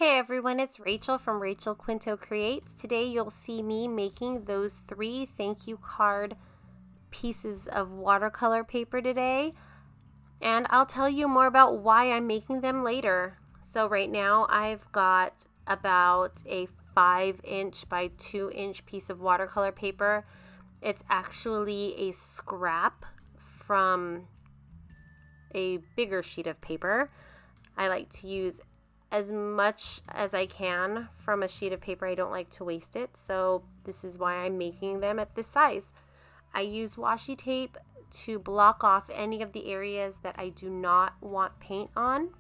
Hey everyone, it's Rachel from Rachel Quinto Creates. Today you'll see me making those 3 thank you card pieces of watercolor paper today, and I'll tell you more about why I'm making them later. So right now I've got about a 5-inch by 2-inch piece of watercolor paper. It's actually a scrap from a bigger sheet of paper. I like to use as much as I can from a sheet of paper. I don't like to waste it, so this is why I'm making them at this size. I use washi tape to block off any of the areas that I do not want paint on,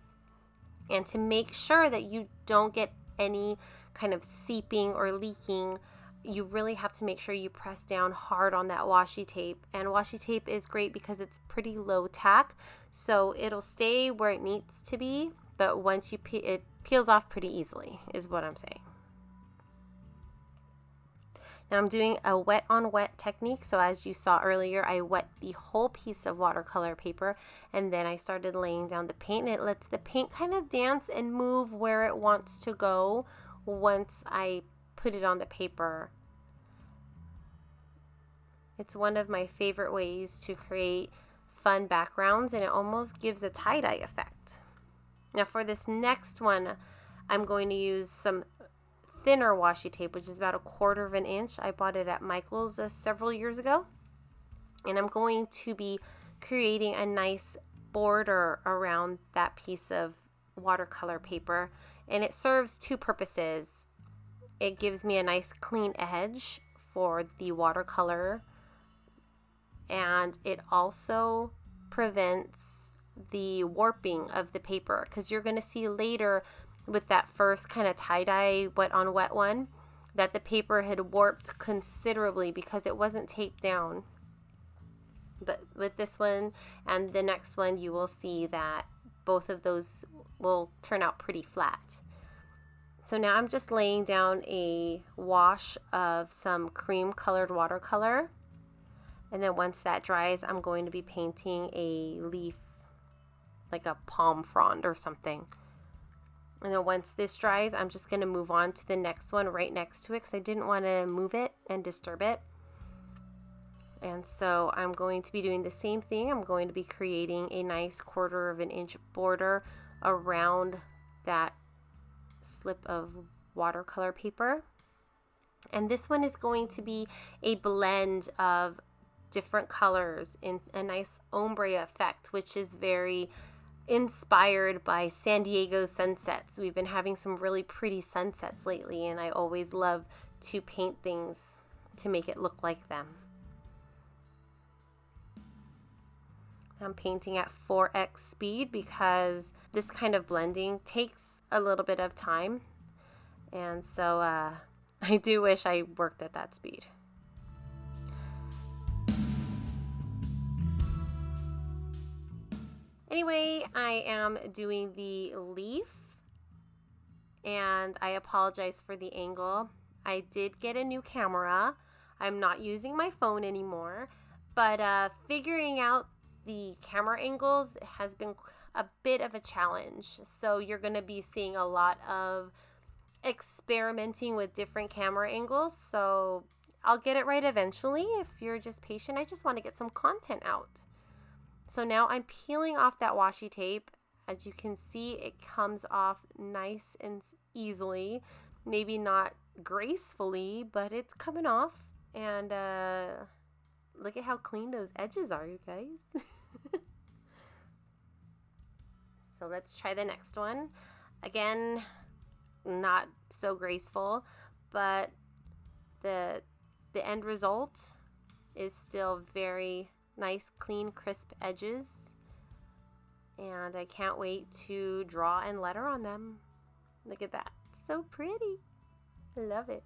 and to make sure that you don't get any kind of seeping or leaking, you really have to make sure you press down hard on that washi tape. And washi tape is great because it's pretty low tack, so it'll stay where it needs to be, but once you it peels off pretty easily is what I'm saying. Now I'm doing a wet on wet technique. So as you saw earlier, I wet the whole piece of watercolor paper and then I started laying down the paint, and it lets the paint kind of dance and move where it wants to go once I put it on the paper. It's one of my favorite ways to create fun backgrounds, and it almost gives a tie-dye effect. Now for this next one, I'm going to use some thinner washi tape, which is about 1/4 of an inch. I bought it at Michael's several years ago. And I'm going to be creating a nice border around that piece of watercolor paper. And it serves 2 purposes. It gives me a nice clean edge for the watercolor, and it also prevents the warping of the paper, because you're going to see later with that first kind of tie-dye wet on wet one that the paper had warped considerably because it wasn't taped down. But with this one and the next one, you will see that both of those will turn out pretty flat. So now I'm just laying down a wash of some cream colored watercolor, and then once that dries, I'm going to be painting a leaf, like a palm frond or something. And then once this dries, I'm just going to move on to the next one right next to it, because I didn't want to move it and disturb it. And so I'm going to be doing the same thing. I'm going to be creating a nice 1/4 of an inch border around that slip of watercolor paper. And this one is going to be a blend of different colors in a nice ombre effect, which is very inspired by San Diego sunsets. We've been having some really pretty sunsets lately, and I always love to paint things to make it look like them. I'm painting at 4x speed because this kind of blending takes a little bit of time, and so I do wish I worked at that speed. Anyway, I am doing the leaf, and I apologize for the angle. I did get a new camera. I'm not using my phone anymore, but figuring out the camera angles has been a bit of a challenge. So you're going to be seeing a lot of experimenting with different camera angles. So I'll get it right eventually if you're just patient. I just want to get some content out. So now I'm peeling off that washi tape. As you can see, it comes off nice and easily. Maybe not gracefully, but it's coming off. And look at how clean those edges are, you guys. So let's try the next one. Again, not so graceful, but the end result is still very nice, clean, crisp edges, and I can't wait to draw and letter on them. Look at that, so pretty. I love it.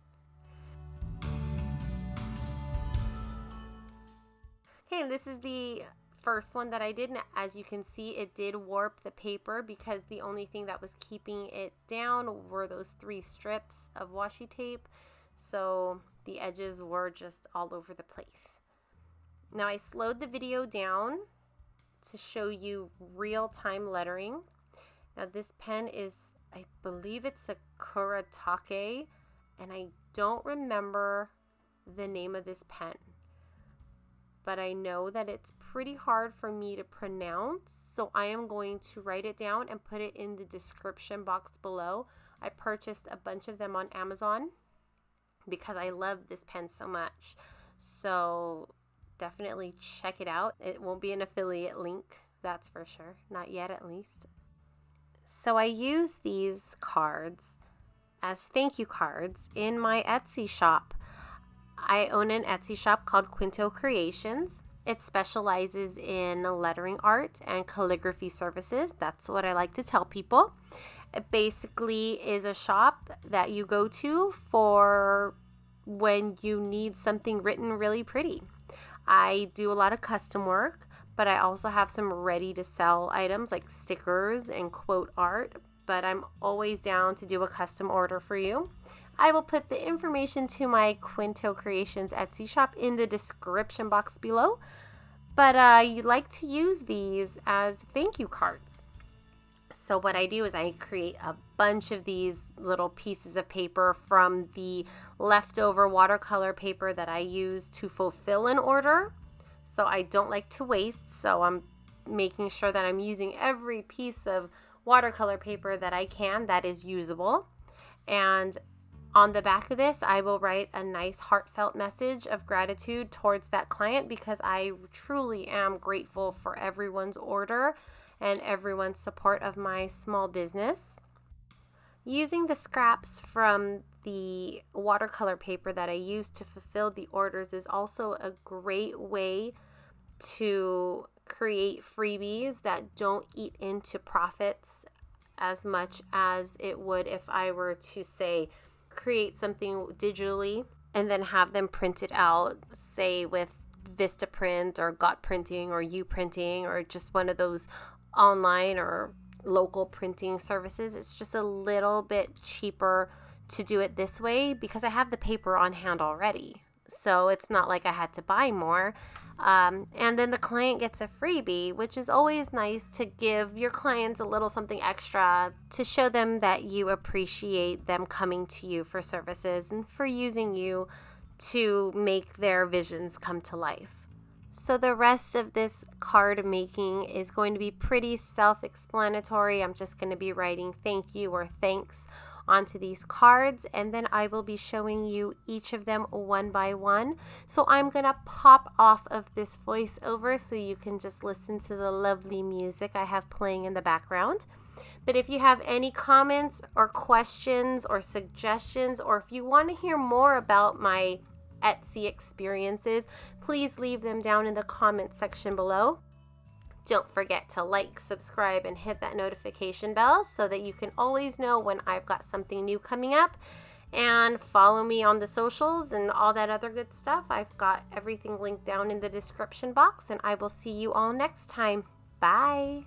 Okay, and this is the first one that I did, and as you can see, it did warp the paper because the only thing that was keeping it down were those 3 strips of washi tape, so the edges were just all over the place. Now I slowed the video down to show you real-time lettering. Now this pen is I believe it's a Kuretake, and I don't remember the name of this pen, but I know that it's pretty hard for me to pronounce, so I am going to write it down and put it in the description box below. I purchased a bunch of them on Amazon because I love this pen so much, so definitely check it out. It won't be an affiliate link, that's for sure, not yet at least. So I use these cards as thank you cards in my Etsy shop. I own an Etsy shop called Quinto Creations. It specializes in lettering art and calligraphy services. That's what I like to tell people. It basically is a shop that you go to for when you need something written really pretty. I do a lot of custom work, but I also have some ready to sell items like stickers and quote art, but I'm always down to do a custom order for you. I will put the information to my Quinto Creations Etsy shop in the description box below, but you like to use these as thank you cards. So what I do is I create a bunch of these little pieces of paper from the leftover watercolor paper that I use to fulfill an order. So I don't like to waste, so I'm making sure that I'm using every piece of watercolor paper that I can that is usable. And on the back of this, I will write a nice heartfelt message of gratitude towards that client because I truly am grateful for everyone's order and everyone's support of my small business. Using the scraps from the watercolor paper that I use to fulfill the orders is also a great way to create freebies that don't eat into profits as much as it would if I were to, say, create something digitally and then have them printed out, say with Vistaprint or Got Printing or U Printing or just one of those online or local printing services. It's just a little bit cheaper to do it this way because I have the paper on hand already. So it's not like I had to buy more. And then the client gets a freebie, which is always nice to give your clients a little something extra to show them that you appreciate them coming to you for services and for using you to make their visions come to life. So the rest of this card making is going to be pretty self-explanatory. I'm just going to be writing thank you or thanks onto these cards, and then I will be showing you each of them one by one. So I'm going to pop off of this voiceover so you can just listen to the lovely music I have playing in the background. But if you have any comments or questions or suggestions, or if you want to hear more about my Etsy experiences, please leave them down in the comment section below. Don't forget to like, subscribe, and hit that notification bell so that you can always know when I've got something new coming up. And follow me on the socials and all that other good stuff. I've got everything linked down in the description box, and I will see you all next time. Bye.